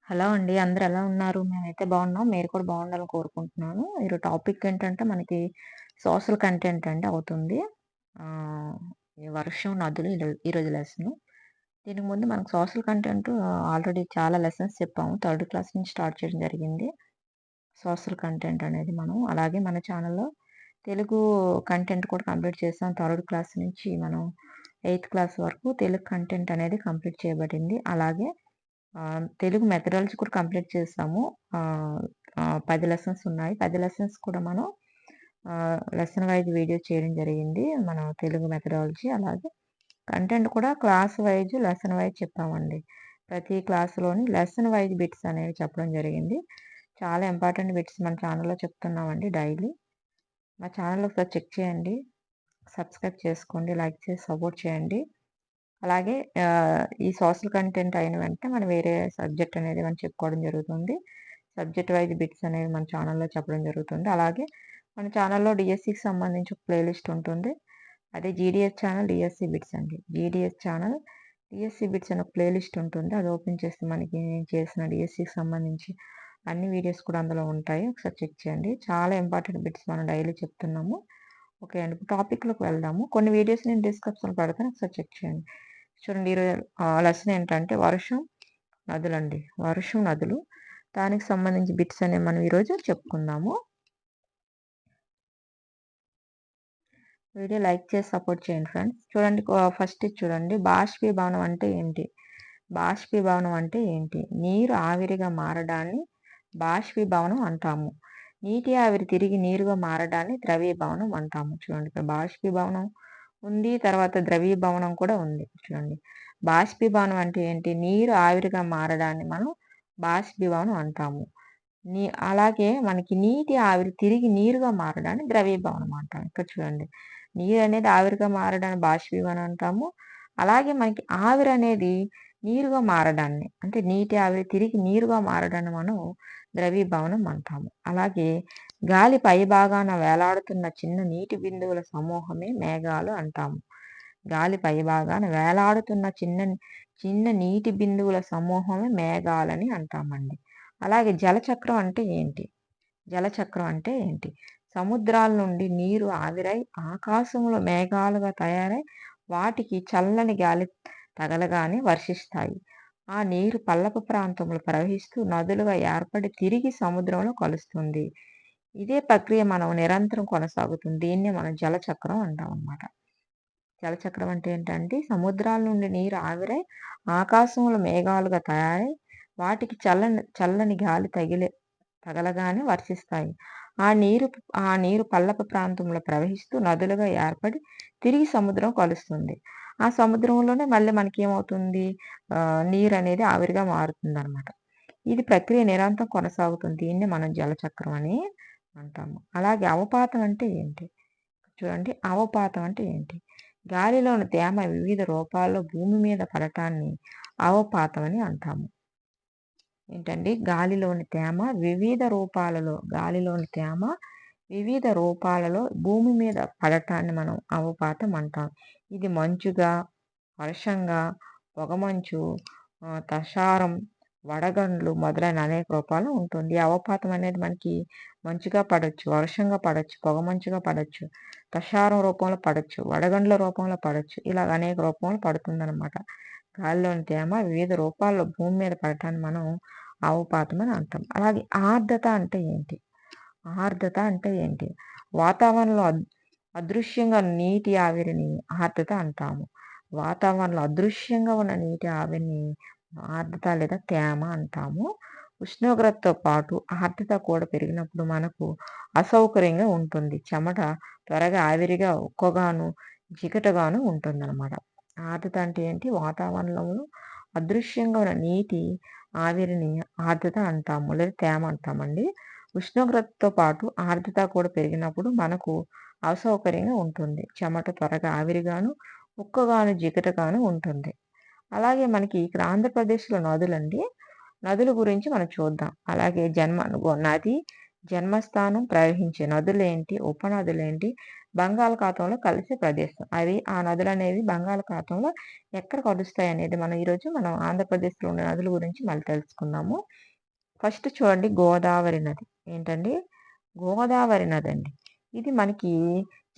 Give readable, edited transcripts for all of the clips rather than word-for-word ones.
Hello అండి. అందరూ ఎలా ఉన్నారు? మేమైతే బాగున్నాం. మీరు కూడా బాగుండాలని కోరుకుంటున్నాను. ఈరోజు టాపిక్ ఏంటంటే మనకి సోషల్ కంటెంట్ అండి అవుతుంది. ఆహ్, ఈ వర్షం, నదులు ఈరోజు లెసను. దీనికి ముందు మనకు సోషల్ కంటెంట్ ఆల్రెడీ చాలా లెసన్స్ చెప్పాము. థర్డ్ క్లాస్ నుంచి స్టార్ట్ చేయడం జరిగింది. సోషల్ కంటెంట్ అనేది మనం. అలాగే మన ఛానెల్‌లో తెలుగు కంటెంట్ కూడా కంప్లీట్ చేసాం. థర్డ్ క్లాస్ నుంచి మనం ఎయిత్ క్లాస్ వరకు తెలుగు కంటెంట్ అనేది కంప్లీట్ చేయబడింది. అలాగే తెలుగు మెథడాలజీ కూడా కంప్లీట్ చేసాము. ఆహ్, 10 లెసన్స్ ఉన్నాయి. 10 లెసన్స్ కూడా మనం లెసన్ వైస్ వీడియో చేయడం జరిగింది. మనం తెలుగు మెథడాలజీ అలాగే కంటెంట్ కూడా క్లాస్ వైస్, లెసన్ వైస్ చెప్పామండి. ప్రతి క్లాస్‌లోని లెసన్ వైస్ బిట్స్ అనేవి చెప్పడం జరిగింది. చాలా ఇంపార్టెంట్ బిట్స్ మన ఛానెల్‌లో చెప్తున్నామండి డైలీ. మా ఛానెల్ ఒకసారి చెక్ చేయండి. సబ్స్క్రైబ్ చేసుకోండి. లైక్ చేసి సపోర్ట్ చేయండి. అలాగే ఈ సోషల్ కంటెంట్ అయిన వెంటనే మనం వేరే సబ్జెక్ట్ అనేది మనం చెప్పుకోవడం జరుగుతుంది. సబ్జెక్ట్ వైస్ బిట్స్ అనేవి మన ఛానెల్‌లో చెప్పడం జరుగుతుంది. అలాగే మన ఛానెల్‌లో డీఎస్సీకి సంబంధించి ఒక ప్లేలిస్ట్ ఉంటుంది. అదే జీడీఎస్ ఛానల్ డీఎస్సీ బిట్స్ అండి. జీడీఎస్ ఛానల్ డీఎస్సీ బిట్స్ అని ఒక ప్లేలిస్ట్ ఉంటుంది. అది ఓపెన్ చేస్తే మనకి నేను చేసిన డీఎస్సీకి సంబంధించి అన్ని వీడియోస్ కూడా అందులో ఉంటాయి. ఒకసారి చెక్ చేయండి. చాలా ఇంపార్టెంట్ బిట్స్ మనం డైలీ చెప్తున్నాము. ఓకే అండి. ఇప్పుడు టాపిక్‌లోకి వెళ్దాము. కొన్ని వీడియోస్ నేను డిస్క్రిప్షన్‌లో పెడతాను. ఒకసారి చెక్ చేయండి. చూడండి ఈరోజు లెసన్ ఏంటంటే వర్షం, నదులండి. వర్షం, నదులు. దానికి సంబంధించి బిట్స్ అనేవి మనం ఈరోజు చెప్పుకుందాము. వీడియో లైక్ చేసి సపోర్ట్ చేయండి ఫ్రెండ్స్. చూడండి ఫస్ట్ ఇది చూడండి. బాష్పీభవనం అంటే ఏంటి? బాష్పీభవనం అంటే ఏంటి? నీరు ఆవిరిగా మారడాన్ని బాష్పీభవనం అంటాము. నీటి ఆవిరి తిరిగి నీరుగా మారడాన్ని ద్రవీభవనం అంటాము. చూడండి ఇక్కడ బాష్పీభవనం ఉంది. తర్వాత ద్రవీభవనం కూడా ఉంది. చూడండి. బాష్పీభవనం అంటే ఏంటి? నీరు ఆవిరిగా మారడాన్ని మనం బాష్పీభవనం అంటాము. అలాగే మనకి నీటి ఆవిరి తిరిగి నీరుగా మారడాన్ని ద్రవీభవనం అంటాం. ఇక్కడ చూడండి. నీరు అనేది ఆవిరిగా మారడాన్ని బాష్పీభవనం అంటాము. అలాగే మనకి ఆవిరనేది నీరుగా మారడాన్ని అంటే నీటి ఆవిరి తిరిగి నీరుగా మారడాన్ని మనం ద్రవీభవనం అంటాము. అలాగే గాలి పైభాగాన వేలాడుతున్న చిన్న నీటి బిందువుల సమూహమే మేఘాలు అంటాము. గాలి పైభాగాన వేలాడుతున్న చిన్న చిన్న నీటి బిందువుల సమూహమే మేఘాలని అంటామండి. అలాగే జలచక్రం అంటే ఏంటి? జలచక్రం అంటే ఏంటి? సముద్రాల నుండి నీరు ఆవిరై ఆకాశంలో మేఘాలుగా తయారై వాటికి చల్లని గాలి తగలగానే వర్షిస్తాయి. ఆ నీరు పల్లపు ప్రాంతంలో ప్రవహిస్తూ నదులుగా ఏర్పడి తిరిగి సముద్రంలో కలుస్తుంది. ఇదే ప్రక్రియ మనం నిరంతరం కొనసాగుతుంది. దీన్నే మనం జలచక్రం అంటామనమాట. జలచక్రం అంటే ఏంటంటే సముద్రాల నుండి నీరు ఆవిరై ఆకాశంలో మేఘాలుగా తయారై వాటికి చల్లని గాలి తగలగానే వర్షిస్తాయి. ఆ నీరు పల్లపు ప్రాంతంలో ప్రవహిస్తూ నదులుగా ఏర్పడి తిరిగి సముద్రం కలుస్తుంది. ఆ సముద్రంలోనే మళ్ళీ మనకేమవుతుంది నీరనేది ఆవిరిగా మారుతుందనమాట. ఇది ప్రక్రియ నిరంతరం కొనసాగుతుంది. దీన్ని మనం జలచక్రం అని అంటాము. అలాగే అవపాతం అంటే ఏంటి? చూడండి. అవపాతం అంటే ఏంటి? గాలిలోని తేమ వివిధ రూపాల్లో భూమి మీద పడటాన్ని అవపాతం అని అంటాము. ఏంటండి? గాలిలోని తేమ వివిధ రూపాలలో భూమి మీద పడటాన్ని మనం అవపాతం అంటాం. ఇది మంచుగా, వర్షంగా, పొగమంచు, తషారం, వడగండ్లు మొదలైన అనేక రూపాల్లో ఉంటుంది. ఈ అవపాతం అనేది మనకి మంచుగా పడొచ్చు, వర్షంగా పడొచ్చు, పొగమంచుగా పడొచ్చు, తషారం రూపంలో పడొచ్చు, వడగండ్ల రూపంలో పడొచ్చు. ఇలాగ అనేక రూపంలో పడుతుందనమాట. గాలిలోని తేమ వివిధ రూపాల్లో భూమి మీద పడటాన్ని మనం అవపాతం అని అంటాం. అలాగే ఆర్ద్రత అంటే ఏంటి? ఆర్ద్రత అంటే ఏంటి? వాతావరణంలో అదృశ్యంగా నీటి ఆవిరిని ఆర్ద్రత అంటాము. వాతావరణంలో అదృశ్యంగా ఉన్న నీటి ఆవిరిని ఆర్ద్రత లేదా తేమ అంటాము. ఉష్ణోగ్రతతో పాటు ఆర్ద్రత కూడా పెరిగినప్పుడు మనకు అసౌకర్యంగా ఉంటుంది. చెమట త్వరగా ఆవిరిగా ఉక్కగాను, జిగటగాను ఉంటుందన్నమాట. ఆర్ద్రత అంటే ఏంటి? వాతావరణంలో అదృశ్యంగా ఉన్న నీటి ఆవిరిని ఆర్ద్రత అంటాము లేదా తేమ అంటామండి. ఉష్ణోగ్రతతో పాటు ఆర్ద్రత కూడా పెరిగినప్పుడు మనకు అసౌకర్యంగా ఉంటుంది. చెమట త్వరగా ఆవిరిగాను, ఉక్కగాను, జిగటగాను ఉంటుంది. అలాగే మనకి ఇక్కడ ఆంధ్రప్రదేశ్‌లో నదులండి. నదుల గురించి మనం చూద్దాం. అలాగే నది జన్మస్థానం, ప్రవహించే నదులేంటి, ఉపనదులేంటి, బంగాళాఖాతంలో కలిసే ప్రదేశం. అవి ఆ నదులనేవి బంగాళాఖాతంలో ఎక్కడ కలుస్తాయనేది మనం ఆంధ్రప్రదేశ్‌లో ఉన్న నదుల గురించి మళ్ళీ తెలుసుకుందాము. ఫస్ట్ చూడండి గోదావరి నది. ఏంటండి? గోదావరి నదండి. ఇది మనకి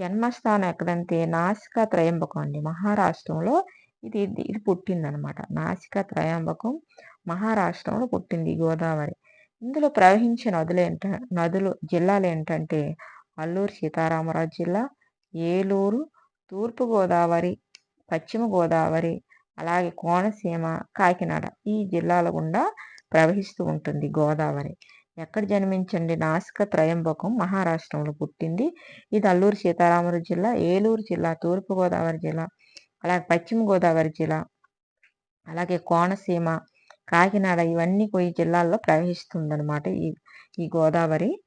జన్మస్థానం ఎక్కడంటే నాసికా త్రయంబకం అండి. మహారాష్ట్రంలో ఇది ఇది పుట్టిందనమాట. నాసికా త్రయంబకం మహారాష్ట్రంలో పుట్టింది ఈ గోదావరి. ఇందులో ప్రవహించే జిల్లాలేంటంటే అల్లూరు సీతారామరాజు జిల్లా, ఏలూరు, తూర్పు గోదావరి, పశ్చిమ గోదావరి, అలాగే కోనసీమ, కాకినాడ ఈ జిల్లాల గుండా ప్రవహిస్తూ ఉంటుంది గోదావరి. ఎక్కడ జన్మించండి? నాసిక త్రయంబకం మహారాష్ట్రంలో పుట్టింది. ఇది అల్లూరు సీతారామరాజు జిల్లా, ఏలూరు జిల్లా, తూర్పు గోదావరి జిల్లా, అలాగే పశ్చిమ గోదావరి జిల్లా, అలాగే కోనసీమ, కాకినాడ ఇవన్నీ ఈ జిల్లాల్లో ప్రవహిస్తుందన్నమాట ఈ గోదావరి.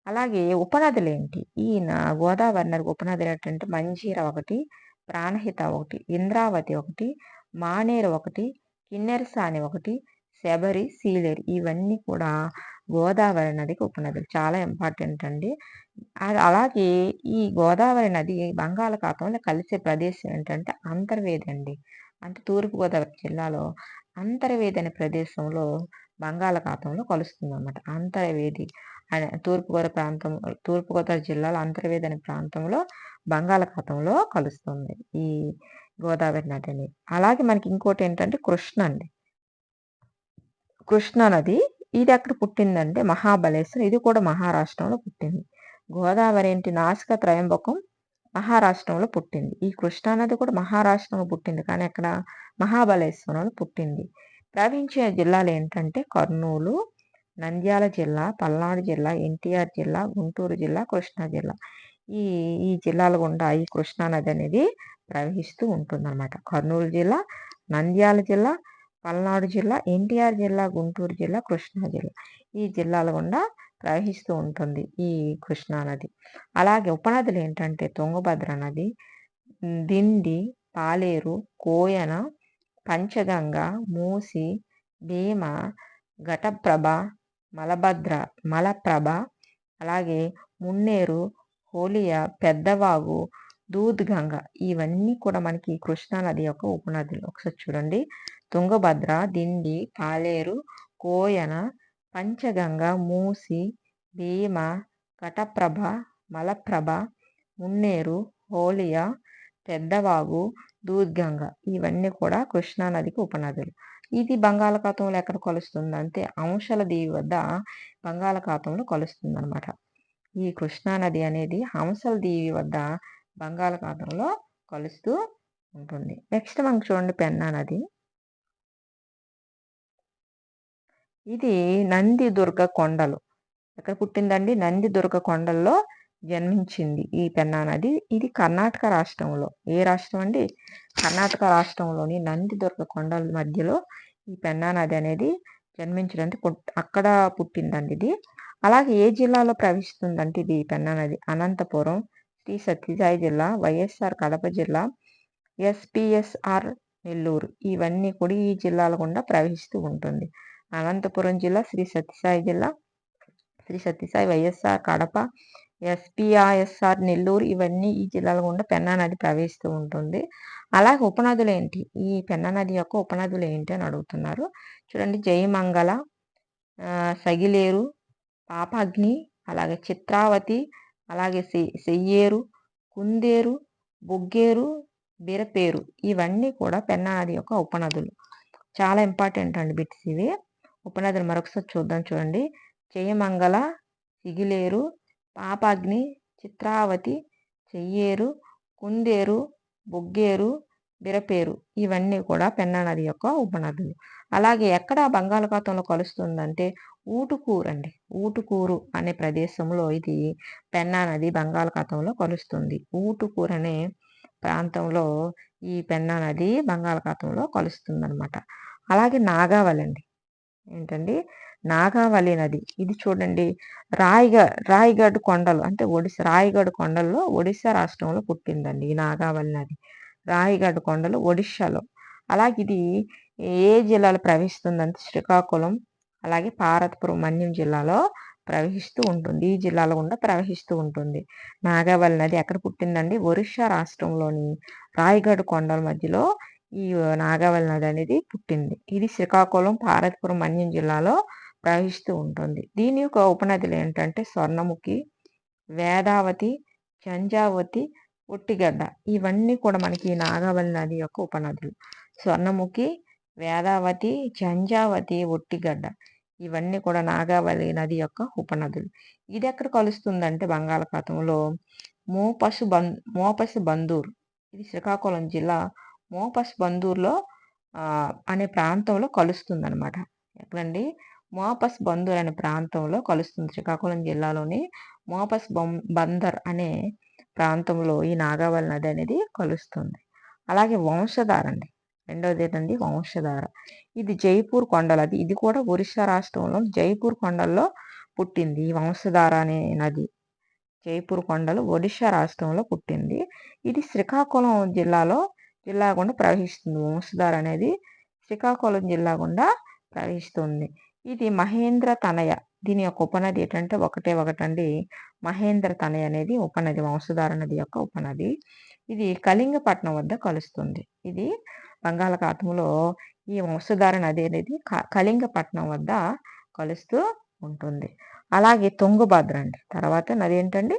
అలాగే ఉపనదులేంటి? గోదావరి నదికి ఉపనదులు ఏంటంటే మంజీర ఒకటి, ప్రాణహిత ఒకటి, ఇంద్రావతి ఒకటి, మానేరు ఒకటి, కిన్నెరసాని ఒకటి, శబరి, సీలేరు ఇవన్నీ కూడా గోదావరి నదికి ఉపనదులు. చాలా ఇంపార్టెంట్ అండి. అలాగే ఈ గోదావరి నది బంగాళాఖాతంలో కలిసే ప్రదేశం ఏంటంటే అంతర్వేది అండి. అంటే తూర్పుగోదావరి జిల్లాలో అంతర్వేది అనే ప్రదేశంలో బంగాళాఖాతంలో కలుస్తుందన్నమాట. అంతర్వేది అనే తూర్పుగోదావరి జిల్లాలో అంతర్వేది అనే ప్రాంతంలో బంగాళాఖాతంలో కలుస్తుంది ఈ గోదావరి నది అనేది. అలాగే మనకి ఇంకోటి ఏంటంటే కృష్ణ అండి. కృష్ణా నది ఇది ఎక్కడ పుట్టిందంటే మహాబలేశ్వరం. ఇది కూడా మహారాష్ట్రంలో పుట్టింది. గోదావరి ఏంటి? నాసికా త్రయంబకం మహారాష్ట్రంలో పుట్టింది. ఈ కృష్ణానది కూడా మహారాష్ట్రంలో పుట్టింది. కానీ అక్కడ మహాబలేశ్వరంలో పుట్టింది. ప్రవహించే జిల్లాలు ఏంటంటే కర్నూలు, నంద్యాల జిల్లా, పల్నాడు జిల్లా, ఎన్టీఆర్ జిల్లా, గుంటూరు జిల్లా, కృష్ణా జిల్లా. ఈ ఈ జిల్లాల గుండా ఈ కృష్ణానది అనేది ప్రవహిస్తూ ఉంటుందన్నమాట. కర్నూలు జిల్లా, నంద్యాల జిల్లా, పల్నాడు జిల్లా, ఎన్టీఆర్ జిల్లా, గుంటూరు జిల్లా, కృష్ణా జిల్లా ఈ జిల్లాల గుండా ప్రవహిస్తూ ఉంటుంది ఈ కృష్ణానది. అలాగే ఉపనదులు ఏంటంటే తుంగభద్ర నది, దిండి, పాలేరు, కోయన, పంచగంగ, మూసి, భీమ, ఘటప్రభ, మలప్రభ, అలాగే మున్నేరు, హోలియా, పెద్దవాగు, దూద్గంగ ఇవన్నీ కూడా మనకి కృష్ణానది యొక్క ఉపనదులు. ఒకసారి చూడండి. తుంగభద్ర, దిండి, పాలేరు, కోయన, పంచగంగ, మూసి, భీమ, ఘటప్రభ, మలప్రభ, మున్నేరు, హోలియా, పెద్దవాగు, దూద్గంగ ఇవన్నీ కూడా కృష్ణానదికి ఉపనదులు. ఇది బంగాళాఖాతంలో ఎక్కడ కలుస్తుందంటే అంశల దీవి వద్ద బంగాళాఖాతంలో కలుస్తుందన్నమాట. ఈ కృష్ణానది అనేది హంసల దీవి వద్ద బంగాళాఖాతంలో కలుస్తూ ఉంటుంది. నెక్స్ట్ మనకు చూడండి పెన్నా నది. ఇది నందిదుర్గ కొండలు. ఎక్కడ పుట్టిందండి? నందిదుర్గ కొండల్లో జన్మించింది ఈ పెన్నా నది. ఇది కర్ణాటక రాష్ట్రంలో. ఏ రాష్ట్రం అండి? కర్ణాటక రాష్ట్రంలోని నందిదుర్గ కొండల మధ్యలో ఈ పెన్నా నది అనేది జన్మించడానికి అక్కడ పుట్టిందండి ఇది. అలాగే ఏ జిల్లాలో ప్రవహిస్తుందంటే ఇది పెన్నా నది అనంతపురం, శ్రీ సత్యసాయి జిల్లా, వైఎస్ఆర్ కడప జిల్లా, ఎస్పిఎస్ఆర్ నెల్లూరు ఇవన్నీ కూడా ఈ జిల్లాల గుండా ప్రవహిస్తూ ఉంటుంది. అనంతపురం జిల్లా, శ్రీ సత్యసాయి జిల్లా, శ్రీ సత్యసాయి, వైఎస్ఆర్ కడప, ఎస్పిఆర్ఎస్ఆర్ నెల్లూరు ఇవన్నీ ఈ జిల్లాల గుండా పెన్నా నది ప్రవహిస్తూ ఉంటుంది. అలాగే ఉపనదులు ఏంటి? ఈ పెన్నా నది యొక్క ఉపనదులు ఏంటి అని అడుగుతున్నారు. చూడండి. జయమంగళ, సగిలేరు, పాపగ్ని, అలాగే చిత్రావతి, అలాగే సెయ్యేరు, కుందేరు, బొగ్గేరు, బిరపేరు ఇవన్నీ కూడా పెన్నా నది యొక్క ఉపనదులు. చాలా ఇంపార్టెంట్ అండి బిట్స్ ఇవి. ఉపనదులు మరొకసారి చూద్దాం. చూడండి. జయమంగళ, సిగిలేరు, పాపగ్ని, చిత్రావతి, చెయ్యేరు, కుందేరు, బొగ్గేరు, బిరపేరు ఇవన్నీ కూడా పెన్నా నది యొక్క ఉపనదులు. అలాగే ఎక్కడ బంగాళాఖాతంలో కలుస్తుందంటే ఊటుకూరు అండి. ఊటుకూరు అనే ప్రదేశంలో ఇది పెన్నా నది బంగాళాఖాతంలో కలుస్తుంది. ఊటుకూరు అనే ప్రాంతంలో ఈ పెన్నా నది బంగాళాఖాతంలో కలుస్తుందన్నమాట. అలాగే నాగావళి అండి. ఏంటండి? నాగావళి నది. ఇది చూడండి. రాయగఢ్ కొండలు అంటే రాయగఢ్ కొండల్లో ఒడిశా రాష్ట్రంలో పుట్టిందండి ఈ నాగావళి నది. రాయగఢ్ కొండలు ఒడిశాలో. అలాగే ఇది ఏ జిల్లాలో ప్రవహిస్తుందంటే శ్రీకాకుళం, అలాగే పార్వతీపురం, మన్యం జిల్లాలో ప్రవహిస్తూ ఉంటుంది. ఈ జిల్లాల గుండా ప్రవహిస్తూ ఉంటుంది. నాగావళి నది ఎక్కడ పుట్టిందండి? ఒరిస్సా రాష్ట్రంలోని రాయగఢ్ కొండల మధ్యలో ఈ నాగావళి నది అనేది పుట్టింది. ఇది శ్రీకాకుళం, పార్వతీపురం, మన్యం జిల్లాలో ప్రవహిస్తూ ఉంటుంది. దీని యొక్క ఉపనదులు ఏంటంటే స్వర్ణముఖి, వేదావతి, చంజావతి, ఒట్టిగడ్డ. ఇవన్నీ కూడా మనకి నాగావళి నది యొక్క ఉపనదులు. స్వర్ణముఖి, వేదావతి, చంజావతి, ఒట్టిగడ్డ ఇవన్నీ కూడా నాగావళి నది యొక్క ఉపనదులు. ఇది ఎక్కడ కలుస్తుందంటే బంగాళాఖాతంలో మోపసి బందూరు. ఇది శ్రీకాకుళం జిల్లా మోపసి బందూరులో అనే ప్రాంతంలో కలుస్తుంది అనమాట. ఎక్కడండి? మోపస్ బందర్ అనే ప్రాంతంలో కలుస్తుంది. శ్రీకాకుళం జిల్లాలోని మోపస్ బందర్ అనే ప్రాంతంలో ఈ నాగావళి నది అనేది కలుస్తుంది. అలాగే వంశధార అండి. రెండవది ఏంటండి? వంశధార. ఇది జైపూర్ కొండలు. ఇది కూడా ఒరిస్సా రాష్ట్రంలో జైపూర్ కొండల్లో పుట్టింది. ఈ వంశధార అనే నది జైపూర్ కొండలు ఒడిశా రాష్ట్రంలో పుట్టింది. ఇది శ్రీకాకుళం జిల్లా గుండా ప్రవహిస్తుంది. వంశధార అనేది శ్రీకాకుళం జిల్లా గుండా ప్రవహిస్తుంది. ఇది మహేంద్ర తనయ. దీని యొక్క ఉపనది ఏంటంటే ఒకటండి. మహేంద్ర తనయ అనేది ఉపనది. వంశధార నది యొక్క ఉపనది. ఇది కళింగపట్నం వద్ద కలుస్తుంది. ఇది బంగాళాఖాతంలో ఈ వంశధార నది అనేది కళింగపట్నం వద్ద కలుస్తూ ఉంటుంది. అలాగే తుంగభద్ర అండి. తర్వాత నది ఏంటండి?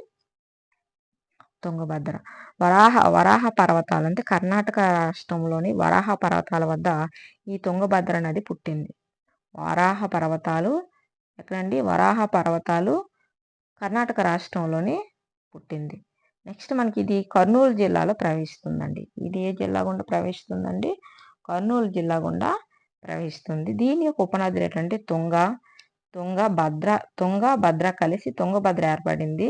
తుంగభద్ర. వరాహ పర్వతాలు అంటే కర్ణాటక రాష్ట్రంలోని వరాహ పర్వతాల వద్ద ఈ తుంగభద్ర నది పుట్టింది. వరాహ పర్వతాలు ఎక్కడండి? వరాహ పర్వతాలు కర్ణాటక రాష్ట్రంలోని పుట్టింది. నెక్స్ట్ మనకి ఇది కర్నూలు జిల్లాలో ప్రవహిస్తుందండి. ఇది ఏ జిల్లా గుండా ప్రవహిస్తుందండి? కర్నూలు జిల్లా గుండా ప్రవహిస్తుంది. దీని యొక్క ఉపనదులు ఏంటంటే తుంగ భద్ర కలిసి తుంగభద్ర ఏర్పడింది.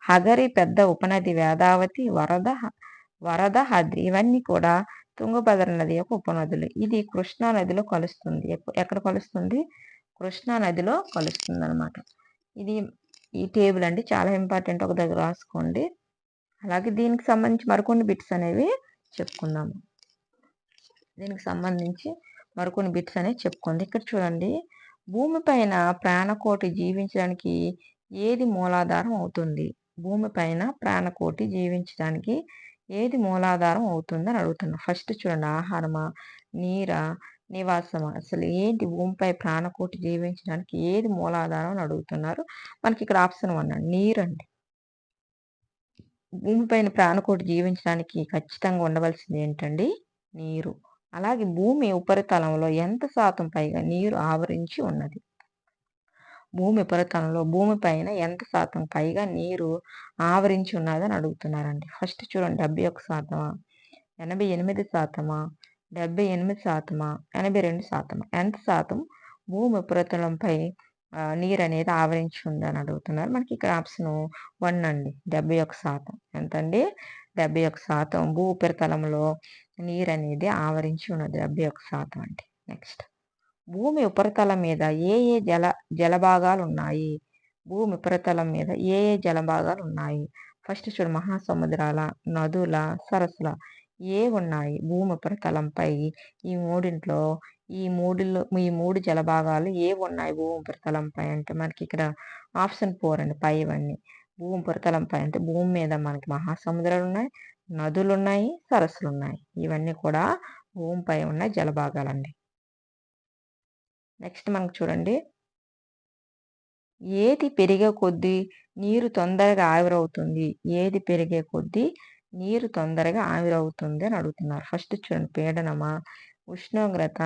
హగరి పెద్ద ఉపనది వేదావతి, వరద హద్రి ఇవన్నీ కూడా తుంగభద్ర నది యొక్క ఉపనదులు. ఇది కృష్ణా నదిలో కలుస్తుంది. ఎక్కడ కలుస్తుంది? కృష్ణా నదిలో కలుస్తుంది అనమాట. ఇది ఈ టేబుల్ అండి, చాలా ఇంపార్టెంట్. ఒక దగ్గర రాసుకోండి. అలాగే దీనికి సంబంధించి మరికొన్ని బిట్స్ అనేవి చెప్పుకుందాము. చెప్పుకోండి. ఇక్కడ చూడండి, భూమిపైన ప్రాణకోటి జీవించడానికి ఏది మూలాధారం అవుతుంది? భూమిపైన ప్రాణకోటి జీవించడానికి ఏది మూలాధారం అవుతుందని అడుగుతున్నా. ఫస్ట్ చూడండి, ఆహారమా, నీరా, నివాసమా? అసలు ఏంటి భూమిపై ప్రాణకోటి జీవించడానికి ఏది మూలాధారం అని అడుగుతున్నారు. మనకి ఇక్కడ ఆప్షన్ 1 అండి, నీరు అండి. భూమిపైన ప్రాణకోటి జీవించడానికి ఖచ్చితంగా ఉండవలసింది ఏంటండి? నీరు. అలాగే భూమి ఉపరితలంలో ఎంత శాతం పైగా నీరు ఆవరించి ఉన్నది? భూమి ఉపరితలంలో భూమిపైన ఎంత శాతం పైగా నీరు ఆవరించి ఉన్నదని అడుగుతున్నారండి. ఫస్ట్ చూడండి, 71%, 88%, 78%, 82%. ఎంత శాతం భూమి ఉపరితలంపై నీరు అనేది ఆవరించి ఉందని అడుగుతున్నారు. మనకి ఇక్కడ ఆప్షన్ 1 అండి, 71%. ఎంతండి? 71% భూ ఉపరితలంలో నీరు అనేది ఆవరించి ఉన్నది. 71% అండి. నెక్స్ట్, భూమి ఉపరితలం మీద ఏ ఏ జలభాగాలు ఉన్నాయి? భూమి ఉపరితలం మీద ఏ ఏ జలభాగాలు ఉన్నాయి? ఫస్ట్ చూడు, మహాసముద్రాల, నదుల, సరస్సుల ఏ ఉన్నాయి భూమి ఉపరితలంపై? ఈ మూడు జలభాగాలు ఏ ఉన్నాయి భూమి ఉపరితలంపై అంటే మనకి ఇక్కడ ఆప్షన్ 4 అండి, పైవన్నీ. భూమి ఉపరితలంపై అంటే భూమి మీద మనకి మహాసముద్రాలు ఉన్నాయి, నదులు ఉన్నాయి, సరస్సులు ఉన్నాయి. ఇవన్నీ కూడా భూమిపై ఉన్న జలభాగాలండి. నెక్స్ట్ మనకు చూడండి, ఏది పెరిగే కొద్దీ నీరు తొందరగా ఆవిరవుతుంది? ఏది పెరిగే కొద్దీ నీరు తొందరగా ఆవిరవుతుంది అని అడుగుతున్నారు. ఫస్ట్ చూడండి, పీడనమా, ఉష్ణోగ్రత,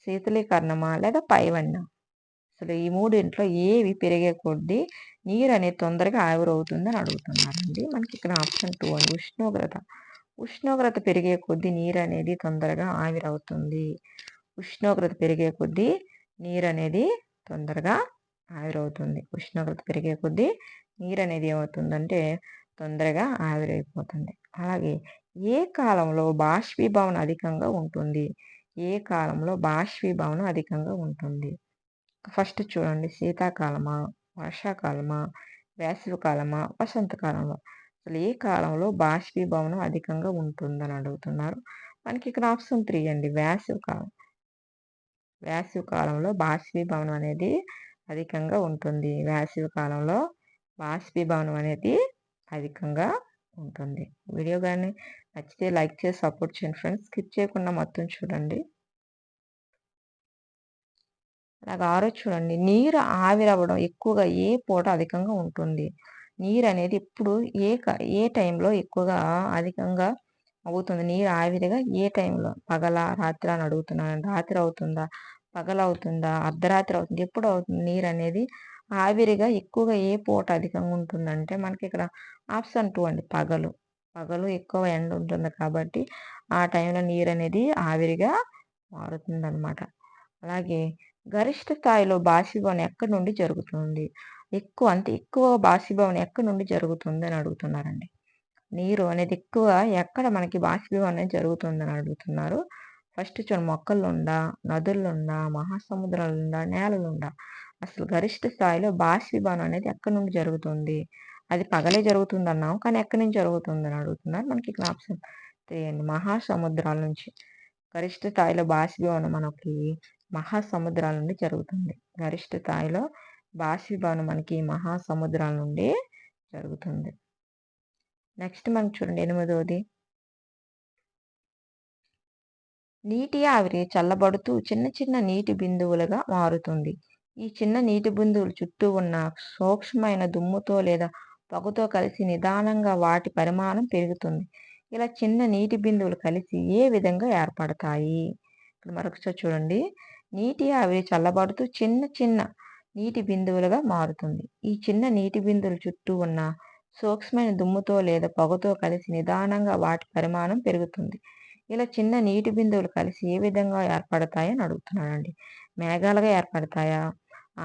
శీతలీకరణమా, లేదా పైవన్నా? అసలు ఈ మూడింట్లో ఏవి పెరిగే కొద్దీ నీరు అనేది తొందరగా ఆవిరవుతుంది అని అడుగుతున్నారండి. మనకి ఇక్కడ ఆప్షన్ 2 అండి, ఉష్ణోగ్రత. ఉష్ణోగ్రత పెరిగే కొద్దీ నీరు అనేది తొందరగా ఆవిరవుతుంది. ఉష్ణోగ్రత పెరిగే కొద్దీ నీరు అనేది తొందరగా ఆవిరవుతుంది. ఉష్ణోగ్రత పెరిగే కొద్దీ నీరు అనేది ఏమవుతుందంటే తొందరగా ఆవిరైపోతుంది. అలాగే ఏ కాలంలో బాష్పీభవనం అధికంగా ఉంటుంది? ఏ కాలంలో బాష్పీభవనం అధికంగా ఉంటుంది? ఫస్ట్ చూడండి, శీతాకాలమా, వర్షాకాలమా, వేసవికాలమా, వసంతకాలంలో? అసలు ఏ కాలంలో బాష్పీభవనం అధికంగా ఉంటుందని అడుగుతున్నారు. మనకి ఇక్కడ ఆప్షన్ 3 అండి, వేసవికాలం. వేసవికాలంలో బాష్పీభవనం అనేది అధికంగా ఉంటుంది. వేసవి కాలంలో బాష్పీభవనం అనేది అధికంగా ఉంటుంది. వీడియో గాని నచ్చితే లైక్ చేసి సపోర్ట్ చేయండి ఫ్రెండ్స్. స్కిప్ చేయకుండా మొత్తం చూడండి. అలాగే ఆరోజు చూడండి. నీరు ఆవిరవ్వడం ఎక్కువగా ఏ పూట అధికంగా ఉంటుంది? నీరనేది ఎప్పుడు ఏ టైంలో ఎక్కువగా అధికంగా అవుతుంది? నీరు ఆవిరిగా ఏ టైంలో? పగలా? రాత్రా? అని అడుగుతున్నాను. రాత్రి అవుతుందా? పగలవుతుందా? అర్ధరాత్రి అవుతుందా? ఎప్పుడు అవుతుంది నీరనేది ఆవిరిగా ఎక్కువగా ఏ పూట అధికంగా ఉంటుందంటే మనకిక్కడ ఆప్షన్ 2 అండి. పగలు. పగలు ఎక్కువ ఎండ ఉంటుంది కాబట్టి ఆ టైంలో నీరనేది ఆవిరిగా మారుతుందనమాట. అలాగే గరిష్ట స్థాయిలో బాష్పీభవనం ఎక్కడి నుండి జరుగుతుంది? ఎక్కువ బాష్పీభవనం ఎక్కడి నుండి జరుగుతుందని అడుగుతున్నారండి. నీరు అనేది ఎక్కువ ఎక్కడ మనకి బాష్పీభవనం అనేది జరుగుతుందని అడుగుతున్నారు. ఫస్ట్ చూడండి మొక్కల్నుండా, నదుల్నుండా, మహాసముద్రాలుండా, నేలలుండా అసలు గరిష్ట స్థాయిలో బాష్పీభవనం అనేది ఎక్కడి నుండి జరుగుతుంది? అది పగలే జరుగుతుందన్నాం. కానీ ఎక్కడి నుంచి జరుగుతుందని అడుగుతున్నారు. మనకి ఇక్కడ ఆప్షన్ 3 అండి. మహాసముద్రాల నుంచి. గరిష్ట స్థాయిలో బాష్పీభవనం మనకి మహాసముద్రాల నుండి జరుగుతుంది. గరిష్ట స్థాయిలో బాష్పీభవనం మనకి మహాసముద్రాల నుండి జరుగుతుంది. నెక్స్ట్ మనకు చూడండి 8వది. నీటి ఆవిరి చల్లబడుతూ చిన్న చిన్న నీటి బిందువులుగా మారుతుంది. ఈ చిన్న నీటి బిందువులు చుట్టూ ఉన్న సూక్ష్మమైన దుమ్ముతో లేదా పొగతో కలిసి నిదానంగా వాటి పరిమాణం పెరుగుతుంది. ఇలా చిన్న నీటి బిందువులు కలిసి ఏ విధంగా ఏర్పడతాయి? ఇక్కడ మరొకసారి చూడండి. నీటి ఆవిరి చల్లబడుతూ చిన్న చిన్న నీటి బిందువులుగా మారుతుంది. ఈ చిన్న నీటి బిందువుల చుట్టూ ఉన్న సూక్ష్మమైన దుమ్ముతో లేదా పొగతో కలిసి నిదానంగా వాటి పరిమాణం పెరుగుతుంది. ఇలా చిన్న నీటి బిందువులు కలిసి ఏ విధంగా ఏర్పడతాయని అడుగుతున్నానండి. మేఘాలుగా ఏర్పడతాయా?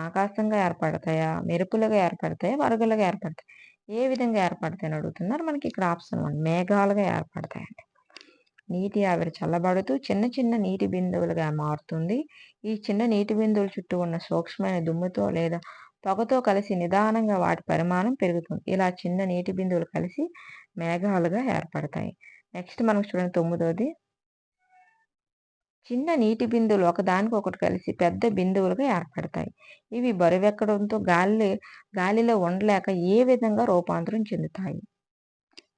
ఆకాశంగా ఏర్పడతాయా? మెరుపులుగా ఏర్పడతాయా? వరదలుగా ఏర్పడతాయా? ఏ విధంగా ఏర్పడతాయని అడుగుతున్నారు. మనకి ఇక్కడ ఆప్షన్ 1 మేఘాలుగా ఏర్పడతాయండి. నీటి ఆవిరి చల్లబడుతూ చిన్న చిన్న నీటి బిందువులుగా మారుతుంది. ఈ చిన్న నీటి బిందువుల చుట్టూ ఉన్న సూక్ష్మమైన దుమ్ముతో లేదా పొగతో కలిసి నిదానంగా వాటి పరిమాణం పెరుగుతుంది. ఇలా చిన్న నీటి బిందువులు కలిసి మేఘాలుగా ఏర్పడతాయి. నెక్స్ట్ మనకు చూడండి 9వది. చిన్న నీటి బిందువులు ఒకదానికొకటి కలిసి పెద్ద బిందువులుగా ఏర్పడతాయి. ఇవి బరువెక్కడంతో గాలిలో ఉండలేక ఏ విధంగా రూపాంతరం చెందుతాయి?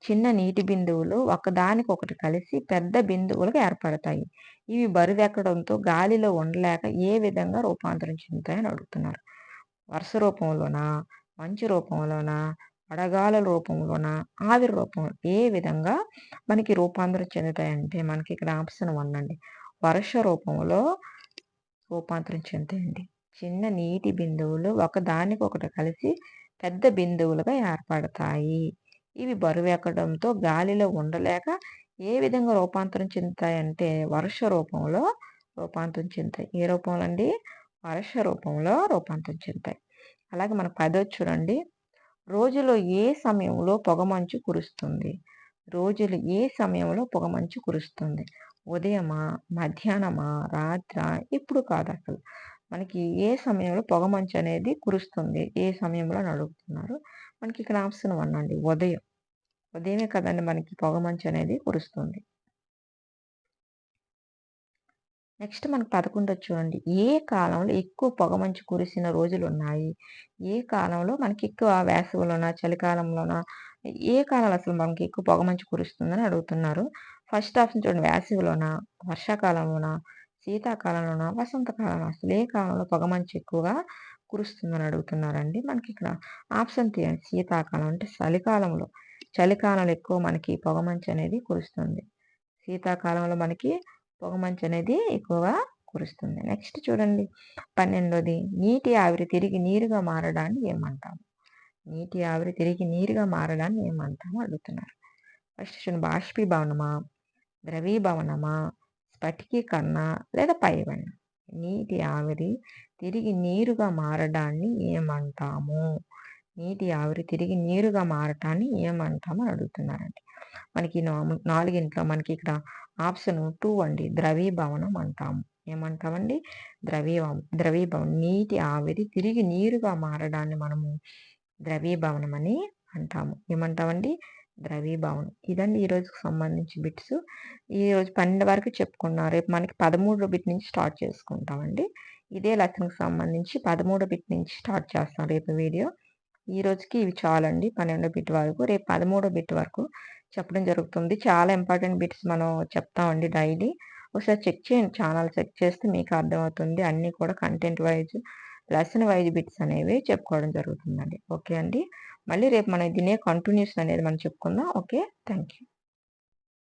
చిన్న నీటి బిందువులు ఒకదానికొకటి కలిసి పెద్ద బిందువులుగా ఏర్పడతాయి. ఇవి బరువెక్కడంతో గాలిలో ఉండలేక ఏ విధంగా రూపాంతరం చెందుతాయని అడుగుతున్నారు. వర్ష రూపంలోనా? మంచు రూపంలోనా? వడగాలుల రూపంలోనా? ఆవిరి రూపంలో ఏ విధంగా మనకి రూపాంతరం చెందుతాయంటే మనకి ఇక్కడ ఆప్షన్ 1 అండి. వర్ష రూపంలో రూపాంతరం చెందుతాయండి. చిన్న నీటి బిందువులు ఒకదానికొకటి కలిసి పెద్ద బిందువులుగా ఏర్పడతాయి. ఇవి బరువెక్కడంతో గాలిలో ఉండలేక ఏ విధంగా రూపాంతరం చెందుతాయంటే వర్ష రూపంలో రూపాంతరం చెందుతాయి. ఏ రూపంలో అండి? వర్ష రూపంలో రూపాంతరం చెందుతాయి. అలాగే మన 10వది చూడండి. రోజులో ఏ సమయంలో పొగమంచు కురుస్తుంది? రోజులు ఏ సమయంలో పొగమంచు కురుస్తుంది? ఉదయమా? మధ్యాహ్నమా? రాత్రా? ఎప్పుడు కాదసలు. మనకి ఏ సమయంలో పొగమంచు అనేది కురుస్తుంది? ఏ సమయంలో అని అడుగుతున్నారు. మనకి ఇక్కడ ఆప్షన్ 1 అండి. ఉదయం. ఉదయమే కదండీ మనకి పొగమంచు అనేది కురుస్తుంది. నెక్స్ట్ మనకు 11వది చూడండి. ఏ కాలంలో ఎక్కువ పొగమంచు కురిసిన రోజులున్నాయి? ఏ కాలంలో మనకి ఎక్కువ వేసవిలోనా? చలికాలంలోనా? ఏ కాలంలో అసలు మనకి ఎక్కువ పొగమంచు కురుస్తుందని అడుగుతున్నారు. ఫస్ట్ ఆప్షన్ చూడండి. వేసవిలోనా? వర్షాకాలంలోనా? శీతాకాలంలోనా? వసంతకాలంలో అసలు ఏ కాలంలో పొగమంచు ఎక్కువగా కురుస్తుందని అడుగుతున్నారండి. మనకి ఇక్కడ ఆప్షన్ 3 అండి. శీతాకాలం అంటే చలికాలంలో. చలికాలంలో ఎక్కువ మనకి పొగమంచు అనేది కురుస్తుంది. శీతాకాలంలో మనకి పొగమంచు అనేది ఎక్కువగా కురుస్తుంది. నెక్స్ట్ చూడండి 12వది. నీటి ఆవిరి తిరిగి నీరుగా మారడాన్ని ఏమంటాము? నీటి ఆవిరి తిరిగి నీరుగా మారడాన్ని ఏమంటాము అడుగుతున్నారు. ఫస్ట్ చూడండి బాష్పీభవనమా? ద్రవీభవనమా? స్ఫటికీకరణ లేదా పైవన్నం? నీటి ఆవిరి తిరిగి నీరుగా మారడాన్ని ఏమంటాము? నీటి ఆవిరి తిరిగి నీరుగా మారటాన్ని ఏమంటాము అని అడుగుతున్నారండి. మనకి 4 మనకి ఇక్కడ ఆప్షన్ 2 అండి. ద్రవీభవనం అంటాము. ఏమంటామండి? ద్రవీభవనం. నీటి ఆవిరి తిరిగి నీరుగా మారడాన్ని మనము ద్రవీభవనం అని అంటాము. ఏమంటామండి? ద్రవీభవనం. ఇదండి ఈ రోజుకి సంబంధించి బిట్స్. ఈరోజు 12 వరకు చెప్పుకున్నాం. రేపు మనకి 13 బిట్ నుంచి స్టార్ట్ చేసుకుంటామండి. ఇదే లెసన్‌కి సంబంధించి 13 బిట్ నుంచి స్టార్ట్ చేస్తాం రేపు వీడియో. ఈ రోజుకి ఇవి చాలండి 12 బిట్ వరకు. రేపు 13 బిట్ వరకు చెప్పడం జరుగుతుంది. చాలా ఇంపార్టెంట్ బిట్స్ మనం చెప్తామండి డైలీ. ఒకసారి చెక్ చేయండి. ఛానల్ చెక్ చేస్తే మీకు అర్థమవుతుంది. అన్నీ కూడా content wise, lesson wise bits అనేవి చెప్పుకోవడం జరుగుతుందండి. ఓకే అండి. మళ్ళీ రేపు మనం దీన్నే కంటిన్యూషన్ అనేది మనం చెప్పుకుందాం. ఓకే. Thank you.